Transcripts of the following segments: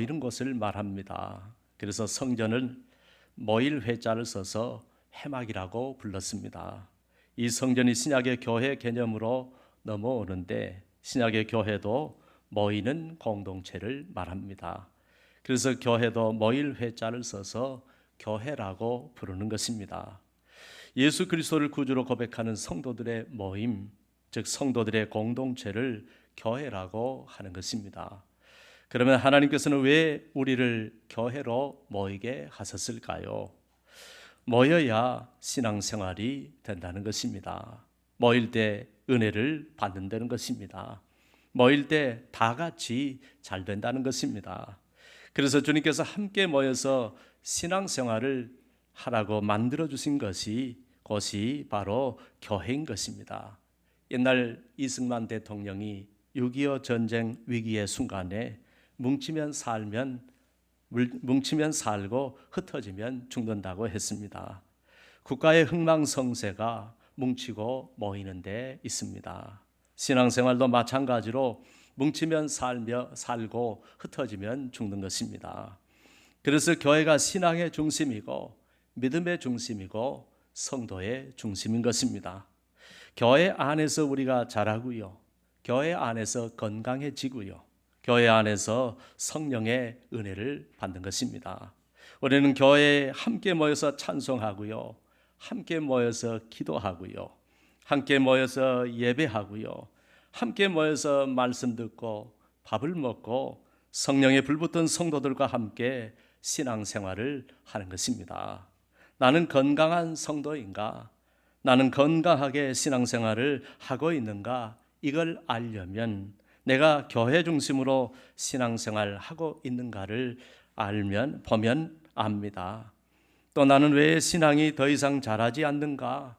이런 것을 말합니다. 그래서 성전은 모일 회자를 써서 회막이라고 불렀습니다. 이 성전이 신약의 교회 개념으로 넘어오는데 신약의 교회도 모이는 공동체를 말합니다. 그래서 교회도 모일 회자를 써서 교회라고 부르는 것입니다. 예수 그리스도를 구주로 고백하는 성도들의 모임, 즉 성도들의 공동체를 교회라고 하는 것입니다. 그러면 하나님께서는 왜 우리를 교회로 모이게 하셨을까요? 모여야 신앙생활이 된다는 것입니다. 모일 때 은혜를 받는다는 것입니다. 모일 때 다 같이 잘 된다는 것입니다. 그래서 주님께서 함께 모여서 신앙생활을 하라고 만들어 주신 것이 바로 교회인 것입니다. 옛날 이승만 대통령이 6.25 전쟁 위기의 순간에 뭉치면 살고 흩어지면 죽는다고 했습니다. 국가의 흥망성쇠가 뭉치고 모이는 데 있습니다. 신앙생활도 마찬가지로 뭉치면 살고 흩어지면 죽는 것입니다. 그래서 교회가 신앙의 중심이고 믿음의 중심이고 성도의 중심인 것입니다. 교회 안에서 우리가 자라고요. 교회 안에서 건강해지고요. 교회 안에서 성령의 은혜를 받는 것입니다. 우리는 교회에 함께 모여서 찬송하고요. 함께 모여서 기도하고요. 함께 모여서 예배하고요. 함께 모여서 말씀 듣고 밥을 먹고 성령의 불붙은 성도들과 함께 신앙생활을 하는 것입니다. 나는 건강한 성도인가? 나는 건강하게 신앙생활을 하고 있는가? 이걸 알려면 내가 교회 중심으로 신앙생활을 하고 있는가를 보면 압니다. 또 나는 왜 신앙이 더 이상 자라지 않는가?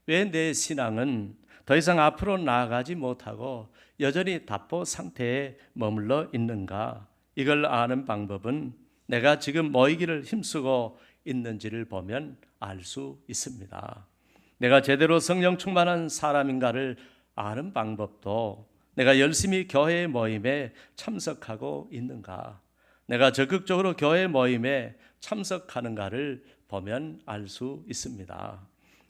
왜 내 신앙은 더 이상 앞으로 나아가지 못하고 여전히 답보 상태에 머물러 있는가? 이걸 아는 방법은 내가 지금 모이기를 힘쓰고 있는지를 보면 알 수 있습니다. 내가 제대로 성령 충만한 사람인가를 아는 방법도 내가 열심히 교회 모임에 참석하고 있는가, 내가 적극적으로 교회 모임에 참석하는가를 보면 알 수 있습니다.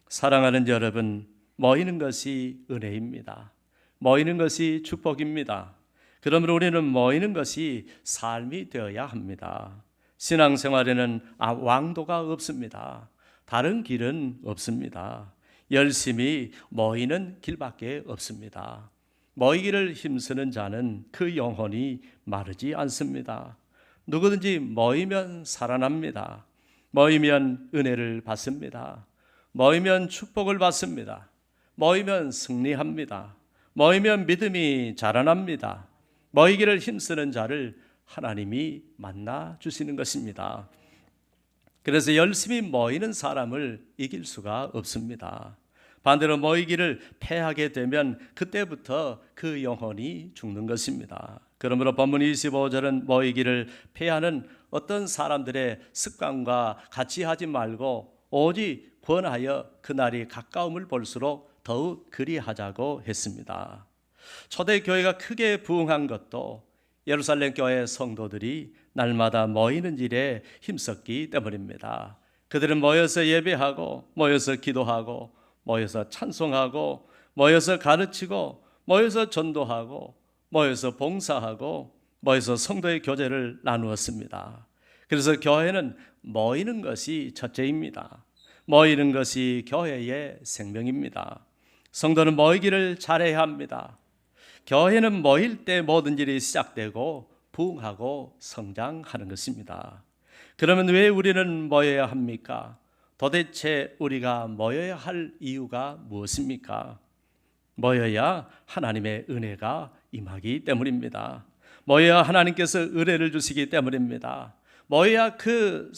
사랑하는 여러분, 모이는 것이 은혜입니다. 모이는 것이 축복입니다. 그러므로 우리는 모이는 것이 삶이 되어야 합니다. 신앙생활에는 왕도가 없습니다. 다른 길은 없습니다. 열심히 모이는 길밖에 없습니다. 모이기를 힘쓰는 자는 그 영혼이 마르지 않습니다. 누구든지 모이면 살아납니다. 모이면 은혜를 받습니다. 모이면 축복을 받습니다. 모이면 승리합니다. 모이면 믿음이 자라납니다. 모이기를 힘쓰는 자를 하나님이 만나 주시는 것입니다. 그래서 열심히 모이는 사람을 이길 수가 없습니다. 반대로 모이기를 패하게 되면 그때부터 그 영혼이 죽는 것입니다. 그러므로 본문 25절은 모이기를 패하는 어떤 사람들의 습관과 같이 하지 말고 오직 권하여 그날이 가까움을 볼수록 더욱 그리하자고 했습니다. 초대교회가 크게 부흥한 것도 예루살렘 교회 성도들이 날마다 모이는 일에 힘썼기 때문입니다. 그들은 모여서 예배하고 모여서 기도하고 모여서 찬송하고 모여서 가르치고 모여서 전도하고 모여서 봉사하고 모여서 성도의 교제를 나누었습니다. 그래서 교회는 모이는 것이 첫째입니다. 모이는 것이 교회의 생명입니다. 성도는 모이기를 잘해야 합니다. 교회는 모일 때 모든 일이 시작되고 부흥하고 성장하는 것입니다. 그러면 왜 우리는 모여야 합니까? 도대체 우리가 모여야 할 이유가 무엇입니까? 모여야 하나님의 은혜가 임하기 때문입니다. 모여야 하나님께서 은혜를 주시기 때문입니다. 모여야 그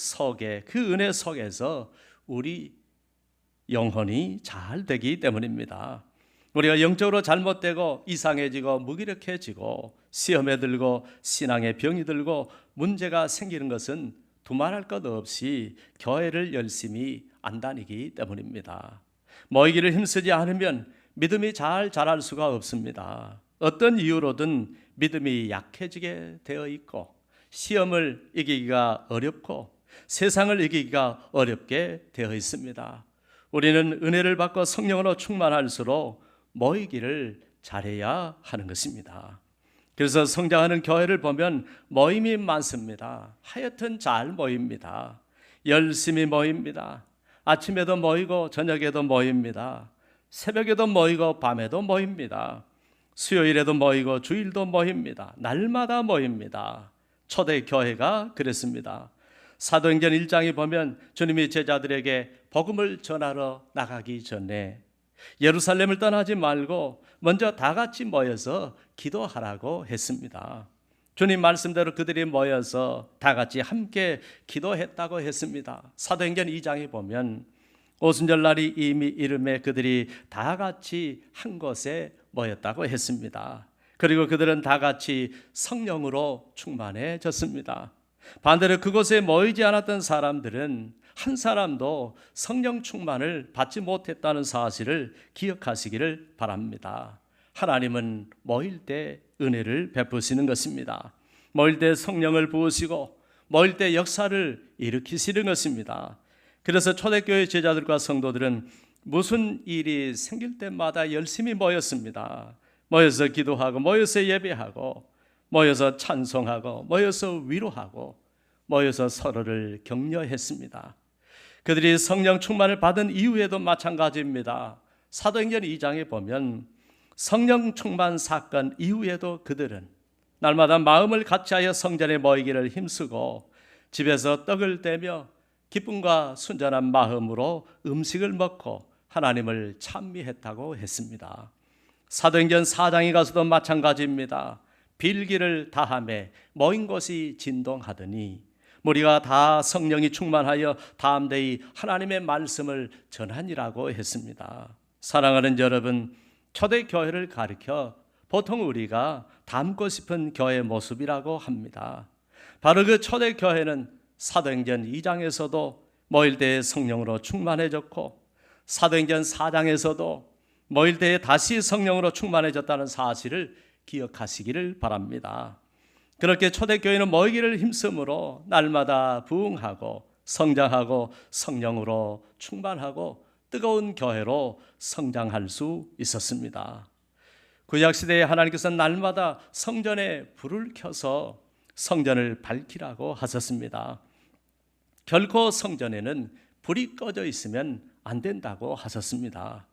은혜 속에서 우리 영혼이 잘 되기 때문입니다. 우리가 영적으로 잘못되고 이상해지고 무기력해지고 시험에 들고 신앙에 병이 들고 문제가 생기는 것은 두말할 것 없이 교회를 열심히 안 다니기 때문입니다. 모이기를 힘쓰지 않으면 믿음이 잘 자랄 수가 없습니다. 어떤 이유로든 믿음이 약해지게 되어 있고 시험을 이기기가 어렵고 세상을 이기기가 어렵게 되어 있습니다. 우리는 은혜를 받고 성령으로 충만할수록 모이기를 잘해야 하는 것입니다. 그래서 성장하는 교회를 보면 모임이 많습니다. 하여튼 잘 모입니다. 열심히 모입니다. 아침에도 모이고 저녁에도 모입니다. 새벽에도 모이고 밤에도 모입니다. 수요일에도 모이고 주일도 모입니다. 날마다 모입니다. 초대교회가 그랬습니다. 사도행전 1장에 보면 주님이 제자들에게 복음을 전하러 나가기 전에 예루살렘을 떠나지 말고 먼저 다 같이 모여서 기도하라고 했습니다. 주님 말씀대로 그들이 모여서 다 같이 함께 기도했다고 했습니다. 사도행전 2장에 보면 오순절 날이 이미 이름에 그들이 다 같이 한 곳에 모였다고 했습니다. 그리고 그들은 다 같이 성령으로 충만해졌습니다. 반대로 그곳에 모이지 않았던 사람들은 한 사람도 성령 충만을 받지 못했다는 사실을 기억하시기를 바랍니다. 하나님은 모일 때 은혜를 베푸시는 것입니다. 모일 때 성령을 부으시고 모일 때 역사를 일으키시는 것입니다. 그래서 초대교회 제자들과 성도들은 무슨 일이 생길 때마다 열심히 모였습니다. 모여서 기도하고 모여서 예배하고 모여서 찬송하고 모여서 위로하고 모여서 서로를 격려했습니다. 그들이 성령 충만을 받은 이후에도 마찬가지입니다. 사도행전 2장에 보면 성령 충만 사건 이후에도 그들은 날마다 마음을 같이하여 성전에 모이기를 힘쓰고 집에서 떡을 떼며 기쁨과 순전한 마음으로 음식을 먹고 하나님을 찬미했다고 했습니다. 사도행전 4장에 가서도 마찬가지입니다. 빌기를 다하며 모인 곳이 진동하더니 무리가 다 성령이 충만하여 담대히 하나님의 말씀을 전하니라고 했습니다. 사랑하는 여러분, 초대교회를 가리켜 보통 우리가 닮고 싶은 교회 모습이라고 합니다. 바로 그 초대교회는 사도행전 2장에서도 모일 때에 성령으로 충만해졌고 사도행전 4장에서도 모일 때에 다시 성령으로 충만해졌다는 사실을 기억하시기를 바랍니다. 그렇게 초대교회는 모이기를 힘쓰므로 날마다 부흥하고 성장하고 성령으로 충만하고 뜨거운 교회로 성장할 수 있었습니다. 구약시대에 하나님께서 날마다 성전에 불을 켜서 성전을 밝히라고 하셨습니다. 결코 성전에는 불이 꺼져 있으면 안 된다고 하셨습니다.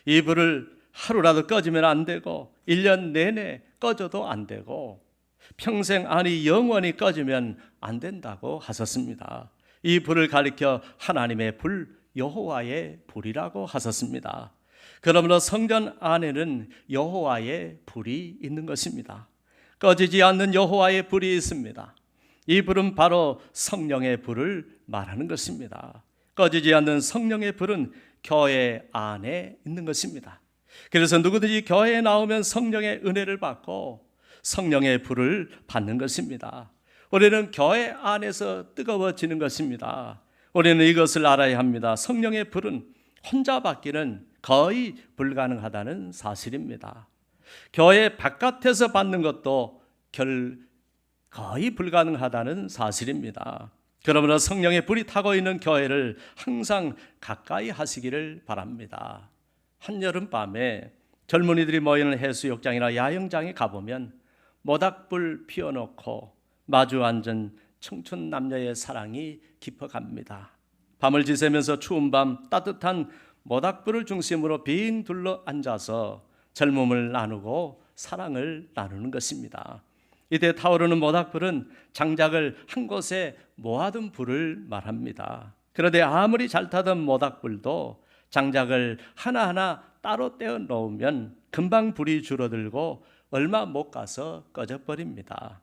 이 불을 하루라도 꺼지면 안 되고 1년 내내 꺼져도 안 되고 평생 아니 영원히 꺼지면 안 된다고 하셨습니다. 이 불을 가리켜 하나님의 불, 여호와의 불이라고 하셨습니다. 그러므로 성전 안에는 여호와의 불이 있는 것입니다. 꺼지지 않는 여호와의 불이 있습니다. 이 불은 바로 성령의 불을 말하는 것입니다. 꺼지지 않는 성령의 불은 교회 안에 있는 것입니다. 그래서 누구든지 교회에 나오면 성령의 은혜를 받고 성령의 불을 받는 것입니다. 우리는 교회 안에서 뜨거워지는 것입니다. 우리는 이것을 알아야 합니다. 성령의 불은 혼자 받기는 거의 불가능하다는 사실입니다. 교회 바깥에서 받는 것도 거의 불가능하다는 사실입니다. 그러므로 성령의 불이 타고 있는 교회를 항상 가까이 하시기를 바랍니다. 한여름밤에 젊은이들이 모이는 해수욕장이나 야영장에 가보면 모닥불 피워놓고 마주 앉은 청춘 남녀의 사랑이 깊어갑니다. 밤을 지새면서 추운 밤 따뜻한 모닥불을 중심으로 빙 둘러 앉아서 젊음을 나누고 사랑을 나누는 것입니다. 이때 타오르는 모닥불은 장작을 한 곳에 모아둔 불을 말합니다. 그런데 아무리 잘 타던 모닥불도 장작을 하나하나 따로 떼어 놓으면 금방 불이 줄어들고 얼마 못 가서 꺼져버립니다.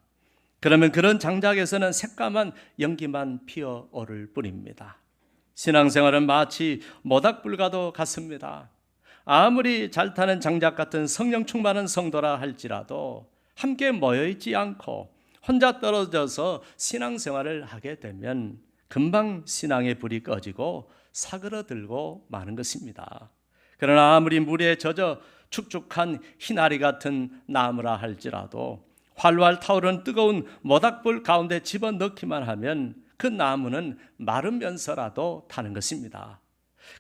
그러면 그런 장작에서는 새까만 연기만 피어오를 뿐입니다. 신앙생활은 마치 모닥불과도 같습니다. 아무리 잘 타는 장작 같은 성령 충만한 성도라 할지라도 함께 모여있지 않고 혼자 떨어져서 신앙생활을 하게 되면 금방 신앙의 불이 꺼지고 사그러들고 마는 것입니다. 그러나 아무리 물에 젖어 축축한 희나리 같은 나무라 할지라도 활활 타오르는 뜨거운 모닥불 가운데 집어넣기만 하면 그 나무는 마르면서라도 타는 것입니다.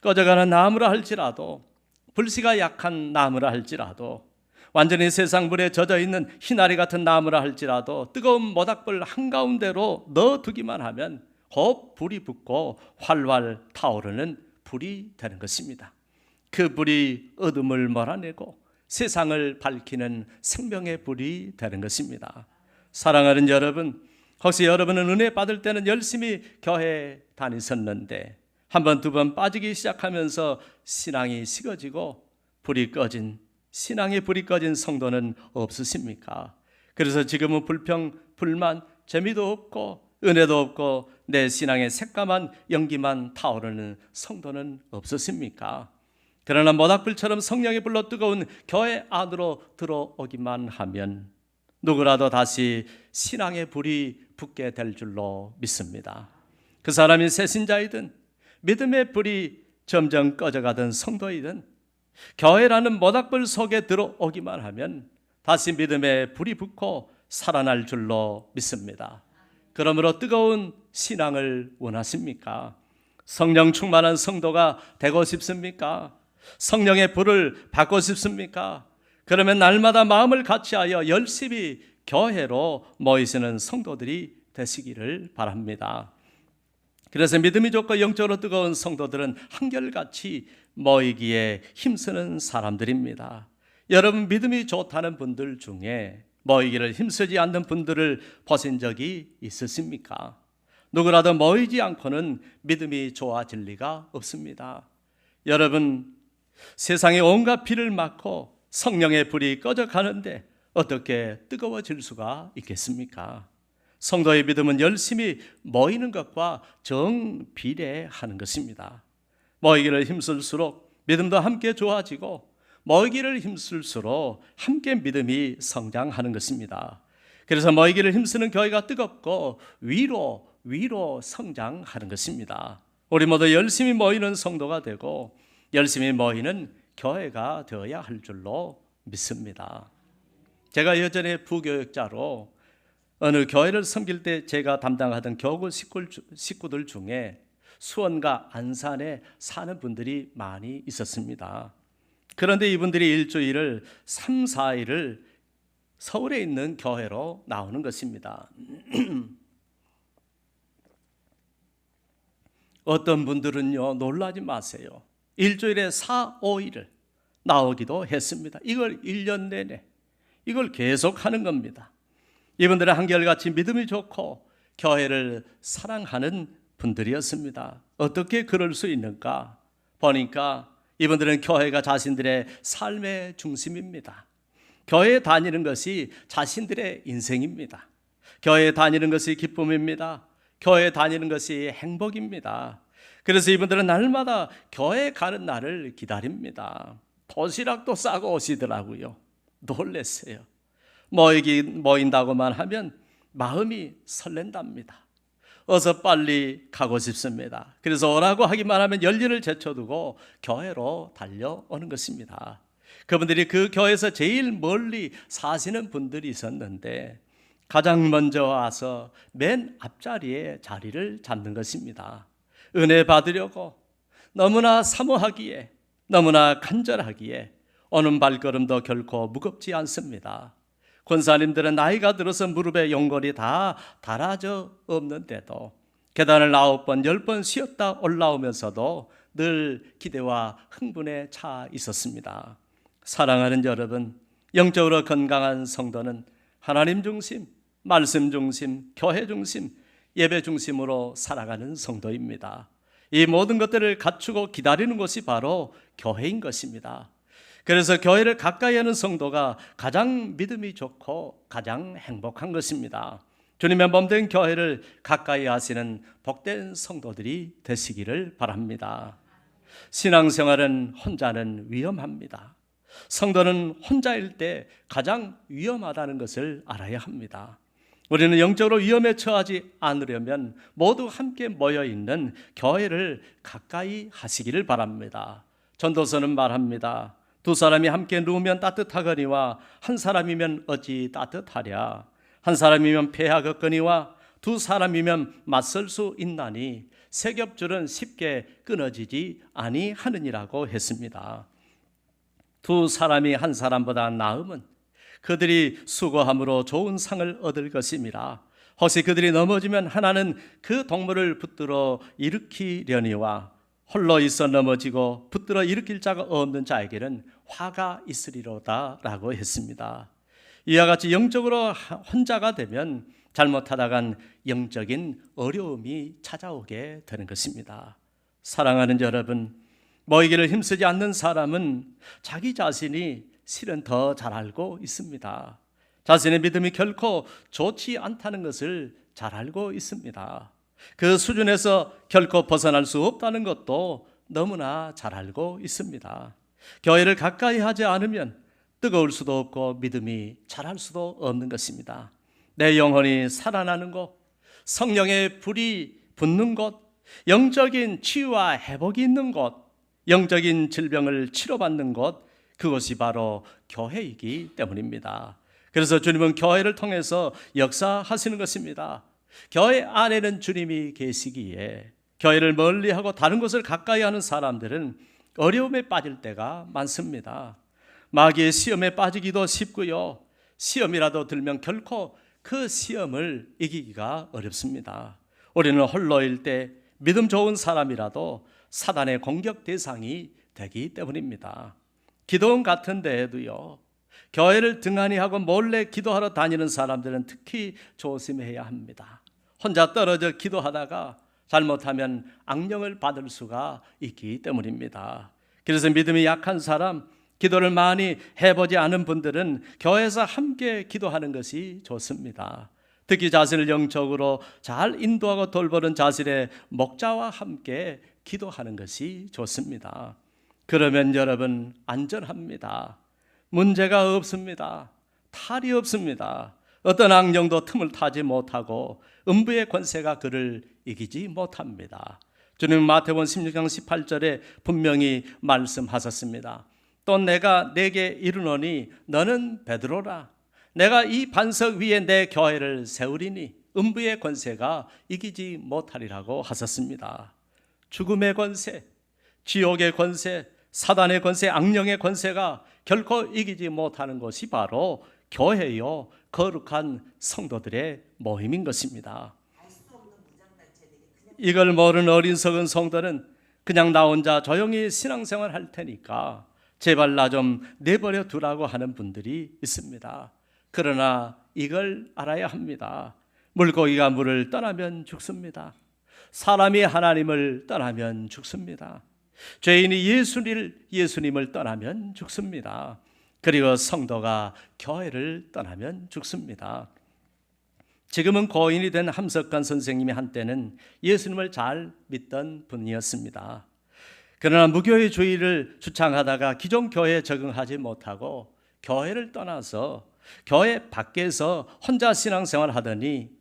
꺼져가는 나무라 할지라도, 불씨가 약한 나무라 할지라도, 완전히 세상 불에 젖어 있는 희나리 같은 나무라 할지라도 뜨거운 모닥불 한가운데로 넣어두기만 하면 곧 불이 붙고 활활 타오르는 불이 되는 것입니다. 그 불이 어둠을 몰아내고 세상을 밝히는 생명의 불이 되는 것입니다. 사랑하는 여러분, 혹시 여러분은 은혜 받을 때는 열심히 교회 다니셨는데 한 번, 두 번 빠지기 시작하면서 신앙이 식어지고 불이 꺼진, 신앙의 불이 꺼진 성도는 없으십니까? 그래서 지금은 불평, 불만, 재미도 없고 은혜도 없고 내 신앙의 새까만 연기만 타오르는 성도는 없으십니까? 그러나 모닥불처럼 성령의 불로 뜨거운 교회 안으로 들어오기만 하면 누구라도 다시 신앙의 불이 붙게 될 줄로 믿습니다. 그 사람이 새신자이든 믿음의 불이 점점 꺼져가던 성도이든 교회라는 모닥불 속에 들어오기만 하면 다시 믿음의 불이 붙고 살아날 줄로 믿습니다. 그러므로 뜨거운 신앙을 원하십니까? 성령 충만한 성도가 되고 싶습니까? 성령의 불을 받고 싶습니까? 그러면 날마다 마음을 같이하여 열심히 교회로 모이시는 성도들이 되시기를 바랍니다. 그래서 믿음이 좋고 영적으로 뜨거운 성도들은 한결같이 모이기에 힘쓰는 사람들입니다. 여러분, 믿음이 좋다는 분들 중에 모이기를 힘쓰지 않는 분들을 보신 적이 있으십니까? 누구라도 모이지 않고는 믿음이 좋아질 리가 없습니다. 여러분, 세상에 온갖 비를 맞고 성령의 불이 꺼져가는데 어떻게 뜨거워질 수가 있겠습니까? 성도의 믿음은 열심히 모이는 것과 정비례하는 것입니다. 모이기를 힘쓸수록 믿음도 함께 좋아지고 모이기를 힘쓸수록 함께 믿음이 성장하는 것입니다. 그래서 모이기를 힘쓰는 교회가 뜨겁고 위로 성장하는 것입니다. 우리 모두 열심히 모이는 성도가 되고 열심히 모이는 교회가 되어야 할 줄로 믿습니다. 제가 예전에 부교육자로 어느 교회를 섬길 때 제가 담당하던 교구 식구들 중에 수원과 안산에 사는 분들이 많이 있었습니다. 그런데 이분들이 일주일을 3, 4일을 서울에 있는 교회로 나오는 것입니다. 어떤 분들은요, 놀라지 마세요. 일주일에 4, 5일을 나오기도 했습니다. 이걸 1년 내내 이걸 계속 하는 겁니다. 이분들은 한결같이 믿음이 좋고 교회를 사랑하는 분들이었습니다. 어떻게 그럴 수 있는가? 보니까 이분들은 교회가 자신들의 삶의 중심입니다. 교회에 다니는 것이 자신들의 인생입니다. 교회에 다니는 것이 기쁨입니다. 교회에 다니는 것이 행복입니다. 그래서 이분들은 날마다 교회에 가는 날을 기다립니다. 도시락도 싸고 오시더라고요. 놀랐어요. 모인다고만 하면 마음이 설렌답니다. 어서 빨리 가고 싶습니다. 그래서 오라고 하기만 하면 열일을 제쳐두고 교회로 달려오는 것입니다. 그분들이 그 교회에서 제일 멀리 사시는 분들이 있었는데 가장 먼저 와서 맨 앞자리에 자리를 잡는 것입니다. 은혜 받으려고 너무나 사모하기에, 너무나 간절하기에 오는 발걸음도 결코 무겁지 않습니다. 권사님들은 나이가 들어서 무릎에 연골이 다 닳아져 없는데도 계단을 9번, 10번 쉬었다 올라오면서도 늘 기대와 흥분에 차 있었습니다. 사랑하는 여러분, 영적으로 건강한 성도는 하나님 중심, 말씀 중심, 교회 중심, 예배 중심으로 살아가는 성도입니다. 이 모든 것들을 갖추고 기다리는 것이 바로 교회인 것입니다. 그래서 교회를 가까이 하는 성도가 가장 믿음이 좋고 가장 행복한 것입니다. 주님의 몸된 교회를 가까이 하시는 복된 성도들이 되시기를 바랍니다. 신앙생활은 혼자는 위험합니다. 성도는 혼자일 때 가장 위험하다는 것을 알아야 합니다. 우리는 영적으로 위험에 처하지 않으려면 모두 함께 모여있는 교회를 가까이 하시기를 바랍니다. 전도서는 말합니다. 두 사람이 함께 누우면 따뜻하거니와 한 사람이면 어찌 따뜻하랴. 한 사람이면 패하겠거니와 두 사람이면 맞설 수 있나니 세 겹줄은 쉽게 끊어지지 아니하느니라고 했습니다. 두 사람이 한 사람보다 나음은 그들이 수고함으로 좋은 상을 얻을 것임이라. 혹시 그들이 넘어지면 하나는 그 동물을 붙들어 일으키려니와 홀로 있어 넘어지고 붙들어 일으킬 자가 없는 자에게는 화가 있으리로다 라고 했습니다. 이와 같이 영적으로 혼자가 되면 잘못하다간 영적인 어려움이 찾아오게 되는 것입니다. 사랑하는 여러분, 모이기를 힘쓰지 않는 사람은 자기 자신이 실은 더 잘 알고 있습니다. 자신의 믿음이 결코 좋지 않다는 것을 잘 알고 있습니다. 그 수준에서 결코 벗어날 수 없다는 것도 너무나 잘 알고 있습니다. 교회를 가까이 하지 않으면 뜨거울 수도 없고 믿음이 자랄 수도 없는 것입니다. 내 영혼이 살아나는 곳, 성령의 불이 붙는 곳, 영적인 치유와 회복이 있는 곳, 영적인 질병을 치료받는 곳, 그것이 바로 교회이기 때문입니다. 그래서 주님은 교회를 통해서 역사하시는 것입니다. 교회 안에는 주님이 계시기에 교회를 멀리하고 다른 곳을 가까이 하는 사람들은 어려움에 빠질 때가 많습니다. 마귀의 시험에 빠지기도 쉽고요, 시험이라도 들면 결코 그 시험을 이기기가 어렵습니다. 우리는 홀로일 때 믿음 좋은 사람이라도 사단의 공격 대상이 되기 때문입니다. 기도원 같은 데에도요, 교회를 등한히 하고 몰래 기도하러 다니는 사람들은 특히 조심해야 합니다. 혼자 떨어져 기도하다가 잘못하면 악령을 받을 수가 있기 때문입니다. 그래서 믿음이 약한 사람, 기도를 많이 해보지 않은 분들은 교회에서 함께 기도하는 것이 좋습니다. 특히 자신을 영적으로 잘 인도하고 돌보는 자신의 목자와 함께 기도하는 것이 좋습니다. 그러면 여러분 안전합니다. 문제가 없습니다. 탈이 없습니다. 어떤 악령도 틈을 타지 못하고 음부의 권세가 그를 이기지 못합니다. 주님 마태복음 16장 18절에 분명히 말씀하셨습니다. 또 내가 네게 이르노니 너는 베드로라. 내가 이 반석 위에 내 교회를 세우리니 음부의 권세가 이기지 못하리라고 하셨습니다. 죽음의 권세, 지옥의 권세, 사단의 권세, 악령의 권세가 결코 이기지 못하는 것이 바로 교회요, 거룩한 성도들의 모임인 것입니다. 이걸 모르는 어린석은 성도는 그냥 나 혼자 조용히 신앙생활 할 테니까 제발 나 좀 내버려 두라고 하는 분들이 있습니다. 그러나 이걸 알아야 합니다. 물고기가 물을 떠나면 죽습니다. 사람이 하나님을 떠나면 죽습니다. 죄인이 예수님을 떠나면 죽습니다. 그리고 성도가 교회를 떠나면 죽습니다. 지금은 고인이 된 함석관 선생님이 한때는 예수님을 잘 믿던 분이었습니다. 그러나 무교회주의를 주창하다가 기존 교회에 적응하지 못하고 교회를 떠나서 교회 밖에서 혼자 신앙생활을 하더니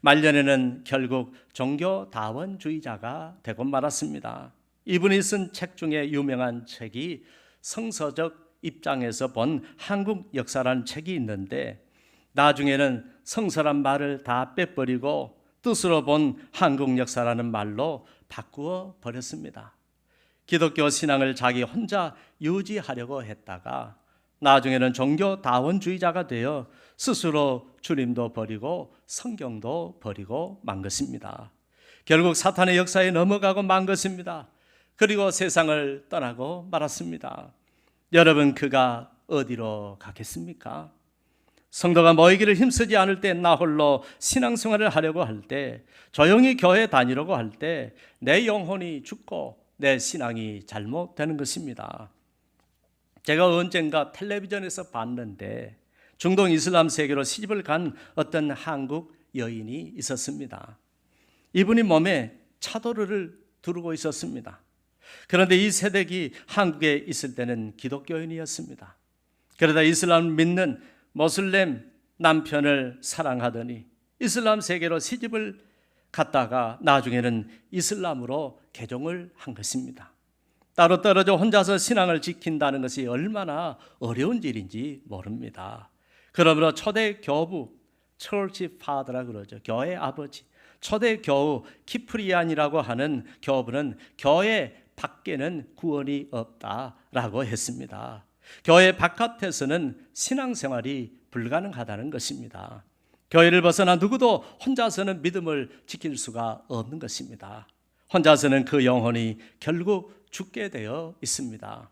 말년에는 결국 종교다원주의자가 되고 말았습니다. 이분이 쓴 책 중에 유명한 책이 성서적 입장에서 본 한국 역사라는 책이 있는데, 나중에는 성서란 말을 다 빼버리고 뜻으로 본 한국 역사라는 말로 바꾸어 버렸습니다. 기독교 신앙을 자기 혼자 유지하려고 했다가 나중에는 종교다원주의자가 되어 스스로 주님도 버리고 성경도 버리고 만 것입니다. 결국 사탄의 역사에 넘어가고 만 것입니다. 그리고 세상을 떠나고 말았습니다. 여러분, 그가 어디로 가겠습니까? 성도가 모이기를 힘쓰지 않을 때, 나 홀로 신앙생활을 하려고 할 때, 조용히 교회 다니려고 할 때 내 영혼이 죽고 내 신앙이 잘못되는 것입니다. 제가 언젠가 텔레비전에서 봤는데 중동 이슬람 세계로 시집을 간 어떤 한국 여인이 있었습니다. 이분이 몸에 차도를 두르고 있었습니다. 그런데 이 세댁이 한국에 있을 때는 기독교인이었습니다. 그러다 이슬람 믿는 모슬렘 남편을 사랑하더니 이슬람 세계로 시집을 갔다가 나중에는 이슬람으로 개종을 한 것입니다. 따로 떨어져 혼자서 신앙을 지킨다는 것이 얼마나 어려운 일인지 모릅니다. 그러므로 초대 교부, Church Father라 그러죠. 교회 아버지. 초대 교우 키프리안이라고 하는 교부는 교회 밖에는 구원이 없다라고 했습니다. 교회 바깥에서는 신앙생활이 불가능하다는 것입니다. 교회를 벗어나 누구도 혼자서는 믿음을 지킬 수가 없는 것입니다. 혼자서는 그 영혼이 결국 죽게 되어 있습니다.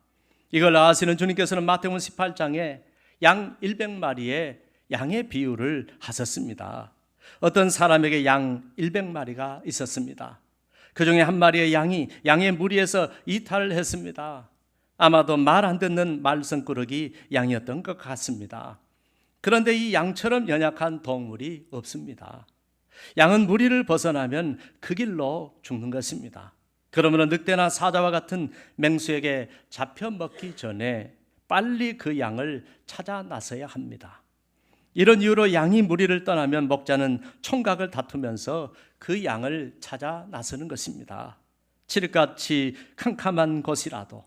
이걸 아시는 주님께서는 마태복음 18장에 양 100마리의 양의 비유를 하셨습니다. 어떤 사람에게 양 100마리가 있었습니다. 그 중에 한 마리의 양이 양의 무리에서 이탈을 했습니다. 아마도 말 안 듣는 말썽꾸러기 양이었던 것 같습니다. 그런데 이 양처럼 연약한 동물이 없습니다. 양은 무리를 벗어나면 그 길로 죽는 것입니다. 그러므로 늑대나 사자와 같은 맹수에게 잡혀 먹기 전에 빨리 그 양을 찾아 나서야 합니다. 이런 이유로 양이 무리를 떠나면 목자는 총각을 다투면서 그 양을 찾아 나서는 것입니다. 칠흑같이 캄캄한 곳이라도,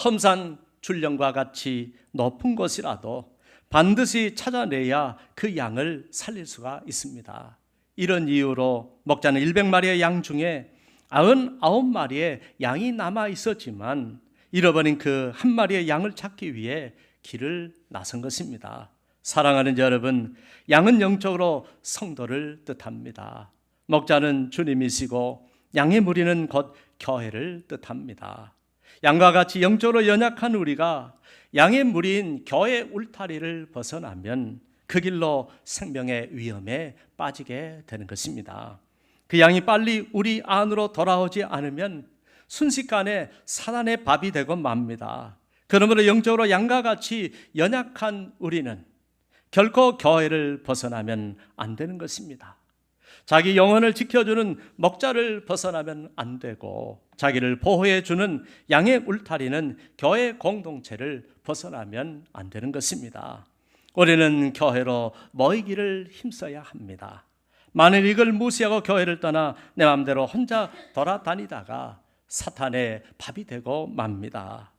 험산 출령과 같이 높은 곳이라도 반드시 찾아내야 그 양을 살릴 수가 있습니다. 이런 이유로 목자는 100마리의 양 중에 99마리의 양이 남아 있었지만 잃어버린 그 한 마리의 양을 찾기 위해 길을 나선 것입니다. 사랑하는 여러분, 양은 영적으로 성도를 뜻합니다. 목자는 주님이시고 양의 무리는 곧 교회를 뜻합니다. 양과 같이 영적으로 연약한 우리가 양의 무리인 교회 울타리를 벗어나면 그 길로 생명의 위험에 빠지게 되는 것입니다. 그 양이 빨리 우리 안으로 돌아오지 않으면 순식간에 사단의 밥이 되고 맙니다. 그러므로 영적으로 양과 같이 연약한 우리는 결코 교회를 벗어나면 안 되는 것입니다. 자기 영혼을 지켜주는 목자를 벗어나면 안 되고 자기를 보호해주는 양의 울타리는 교회 공동체를 벗어나면 안 되는 것입니다. 우리는 교회로 모이기를 힘써야 합니다. 만일 이걸 무시하고 교회를 떠나 내 마음대로 혼자 돌아다니다가 사탄의 밥이 되고 맙니다.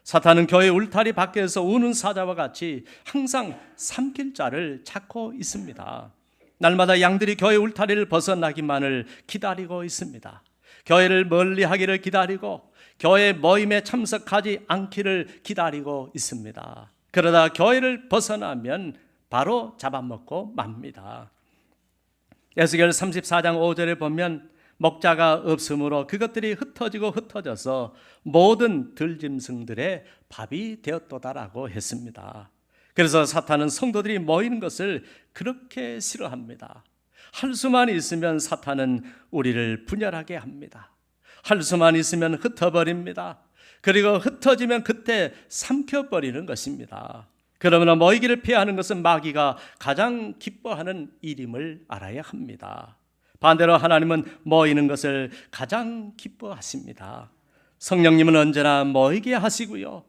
사탄은 교회 울타리 밖에서 우는 사자와 같이 항상 삼킬 자를 찾고 있습니다. 날마다 양들이 교회 울타리를 벗어나기만을 기다리고 있습니다. 교회를 멀리하기를 기다리고 교회 모임에 참석하지 않기를 기다리고 있습니다. 그러다 교회를 벗어나면 바로 잡아먹고 맙니다. 에스겔 34장 5절에 보면 목자가 없으므로 그것들이 흩어져서 모든 들짐승들의 밥이 되었도다라고 했습니다. 그래서 사탄은 성도들이 모이는 것을 그렇게 싫어합니다. 할 수만 있으면 사탄은 우리를 분열하게 합니다. 할 수만 있으면 흩어버립니다. 그리고 흩어지면 그때 삼켜버리는 것입니다. 그러므로 모이기를 피하는 것은 마귀가 가장 기뻐하는 일임을 알아야 합니다. 반대로 하나님은 모이는 것을 가장 기뻐하십니다. 성령님은 언제나 모이게 하시고요,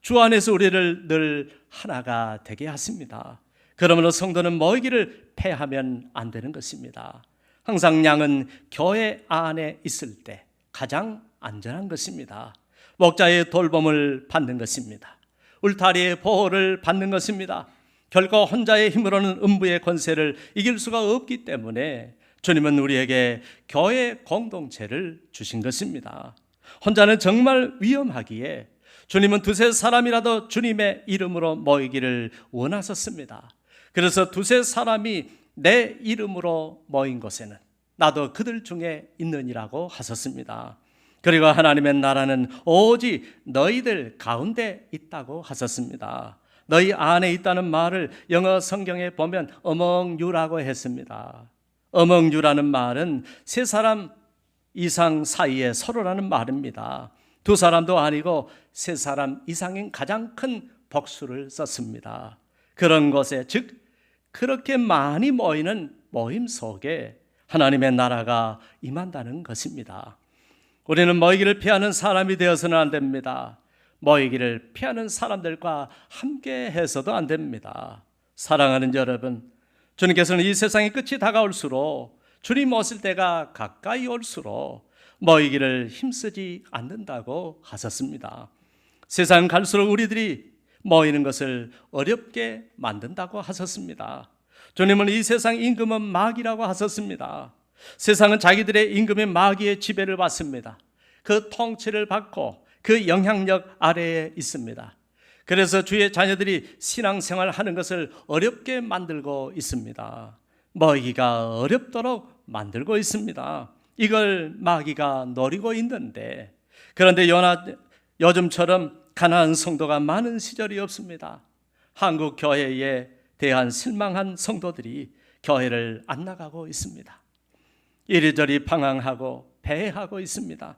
주 안에서 우리를 늘 하나가 되게 하십니다. 그러므로 성도는 모이기를 패하면 안 되는 것입니다. 항상 양은 교회 안에 있을 때 가장 안전한 것입니다. 목자의 돌봄을 받는 것입니다. 울타리의 보호를 받는 것입니다. 결코 혼자의 힘으로는 음부의 권세를 이길 수가 없기 때문에 주님은 우리에게 교회 공동체를 주신 것입니다. 혼자는 정말 위험하기에 주님은 두세 사람이라도 주님의 이름으로 모이기를 원하셨습니다. 그래서 두세 사람이 내 이름으로 모인 곳에는 나도 그들 중에 있느니라고 하셨습니다. 그리고 하나님의 나라는 오직 너희들 가운데 있다고 하셨습니다. 너희 안에 있다는 말을 영어 성경에 보면 among you라고 했습니다. among you라는 말은 세 사람 이상 사이에 서로라는 말입니다. 두 사람도 아니고 세 사람 이상인 가장 큰 복수를 썼습니다. 그런 곳에, 즉 그렇게 많이 모이는 모임 속에 하나님의 나라가 임한다는 것입니다. 우리는 모이기를 피하는 사람이 되어서는 안 됩니다. 모이기를 피하는 사람들과 함께 해서도 안 됩니다. 사랑하는 여러분, 주님께서는 이 세상의 끝이 다가올수록 주님 오실 때가 가까이 올수록 모이기를 힘쓰지 않는다고 하셨습니다. 세상 갈수록 우리들이 모이는 것을 어렵게 만든다고 하셨습니다. 주님은 이 세상 임금은 마귀라고 하셨습니다. 세상은 자기들의 임금의 마귀의 지배를 받습니다. 그 통치를 받고 그 영향력 아래에 있습니다. 그래서 주의 자녀들이 신앙생활 하는 것을 어렵게 만들고 있습니다. 모이기가 어렵도록 만들고 있습니다. 이걸 마귀가 노리고 있는데, 그런데 요즘처럼 가난한 성도가 많은 시절이 없습니다. 한국 교회에 대한 실망한 성도들이 교회를 안 나가고 있습니다. 이리저리 방황하고 배회하고 있습니다.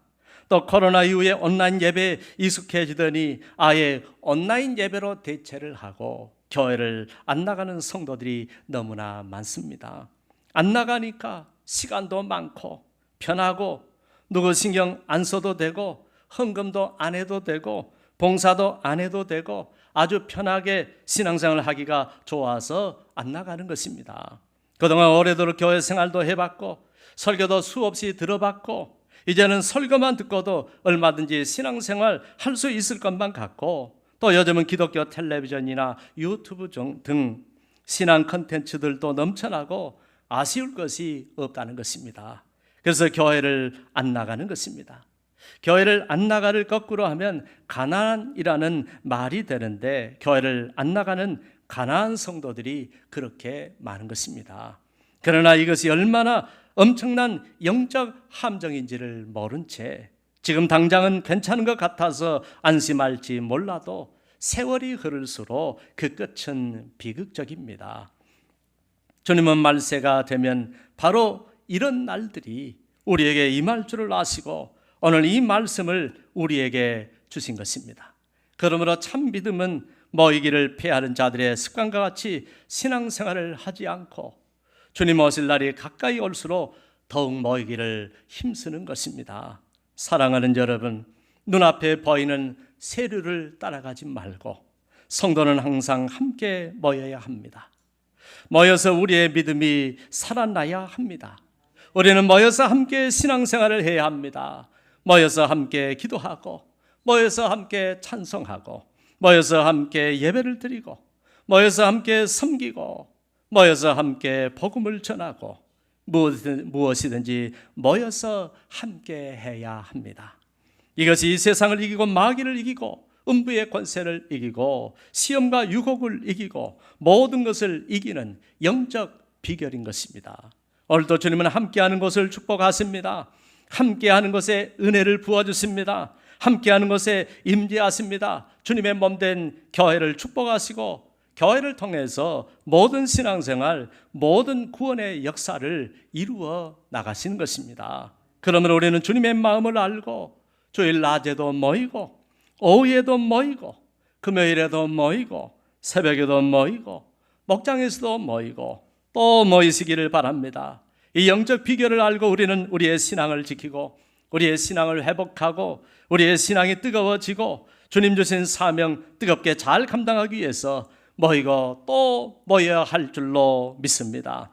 또 코로나 이후에 온라인 예배에 익숙해지더니 아예 온라인 예배로 대체를 하고 교회를 안 나가는 성도들이 너무나 많습니다. 안 나가니까 시간도 많고 편하고 누구 신경 안 써도 되고 헌금도 안 해도 되고 봉사도 안 해도 되고 아주 편하게 신앙생활을 하기가 좋아서 안 나가는 것입니다. 그동안 오래도록 교회 생활도 해봤고 설교도 수없이 들어봤고 이제는 설교만 듣고도 얼마든지 신앙생활 할 수 있을 것만 같고, 또 요즘은 기독교 텔레비전이나 유튜브 등 신앙 컨텐츠들도 넘쳐나고 아쉬울 것이 없다는 것입니다. 그래서 교회를 안 나가는 것입니다. 교회를 안 나가를 거꾸로 하면 가난이라는 말이 되는데, 교회를 안 나가는 가난한 성도들이 그렇게 많은 것입니다. 그러나 이것이 얼마나 엄청난 영적 함정인지를 모른 채 지금 당장은 괜찮은 것 같아서 안심할지 몰라도 세월이 흐를수록 그 끝은 비극적입니다. 주님은 말세가 되면 바로 이런 날들이 우리에게 임할 줄을 아시고 오늘 이 말씀을 우리에게 주신 것입니다. 그러므로 참 믿음은 모이기를 피하는 자들의 습관과 같이 신앙생활을 하지 않고 주님 오실 날이 가까이 올수록 더욱 모이기를 힘쓰는 것입니다. 사랑하는 여러분, 눈앞에 보이는 세류를 따라가지 말고 성도는 항상 함께 모여야 합니다. 모여서 우리의 믿음이 살아나야 합니다. 우리는 모여서 함께 신앙생활을 해야 합니다. 모여서 함께 기도하고, 모여서 함께 찬송하고, 모여서 함께 예배를 드리고, 모여서 함께 섬기고, 모여서 함께 복음을 전하고, 무엇이든지 모여서 함께 해야 합니다. 이것이 이 세상을 이기고 마귀를 이기고 음부의 권세를 이기고 시험과 유혹을 이기고 모든 것을 이기는 영적 비결인 것입니다. 오늘도 주님은 함께하는 것을 축복하십니다. 함께하는 것에 은혜를 부어주십니다. 함께하는 것에 임재하십니다. 주님의 몸된 교회를 축복하시고 교회를 통해서 모든 신앙생활, 모든 구원의 역사를 이루어 나가시는 것입니다. 그러면 우리는 주님의 마음을 알고 주일 낮에도 모이고 오후에도 모이고 금요일에도 모이고 새벽에도 모이고 목장에서도 모이고 또 모이시기를 바랍니다. 이 영적 비결을 알고 우리는 우리의 신앙을 지키고 우리의 신앙을 회복하고 우리의 신앙이 뜨거워지고 주님 주신 사명 뜨겁게 잘 감당하기 위해서 모이고 또 모여야 할 줄로 믿습니다.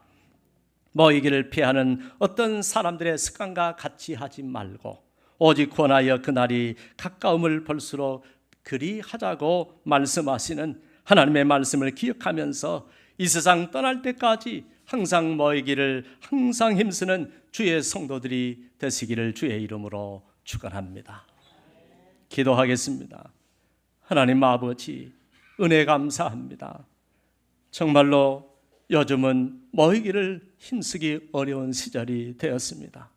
모이기를 피하는 어떤 사람들의 습관과 같이 하지 말고 오직 권하여 그날이 가까움을 볼수록 그리 하자고 말씀하시는 하나님의 말씀을 기억하면서 이 세상 떠날 때까지 항상 모이기를 항상 힘쓰는 주의 성도들이 되시기를 주의 이름으로 축원합니다. 기도하겠습니다. 하나님 아버지, 은혜 감사합니다. 정말로 요즘은 모이기를 힘쓰기 어려운 시절이 되었습니다.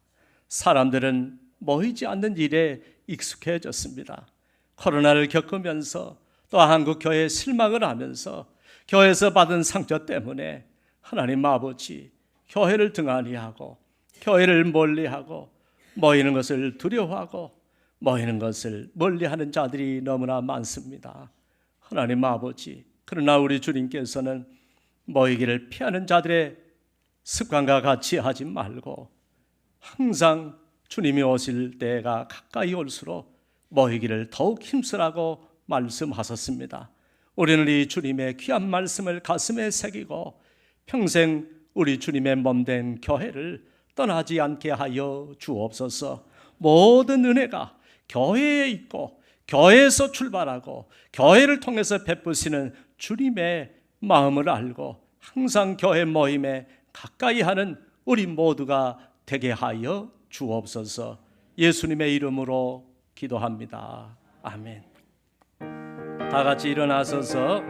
사람들은 모이지 않는 일에 익숙해졌습니다. 코로나를 겪으면서 또 한국 교회에 실망을 하면서 교회에서 받은 상처 때문에 하나님 아버지, 교회를 등한히 하고 교회를 멀리하고 모이는 것을 두려워하고 모이는 것을 멀리하는 자들이 너무나 많습니다. 하나님 아버지, 그러나 우리 주님께서는 모이기를 피하는 자들의 습관과 같이 하지 말고 항상 주님이 오실 때가 가까이 올수록 모이기를 더욱 힘쓰라고 말씀하셨습니다. 우리는 이 주님의 귀한 말씀을 가슴에 새기고 평생 우리 주님의 몸된 교회를 떠나지 않게 하여 주옵소서. 모든 은혜가 교회에 있고 교회에서 출발하고 교회를 통해서 베푸시는 주님의 마음을 알고 항상 교회 모임에 가까이 하는 우리 모두가 되게 하여 주옵소서. 예수님의 이름으로 기도합니다. 아멘. 다 같이 일어나서서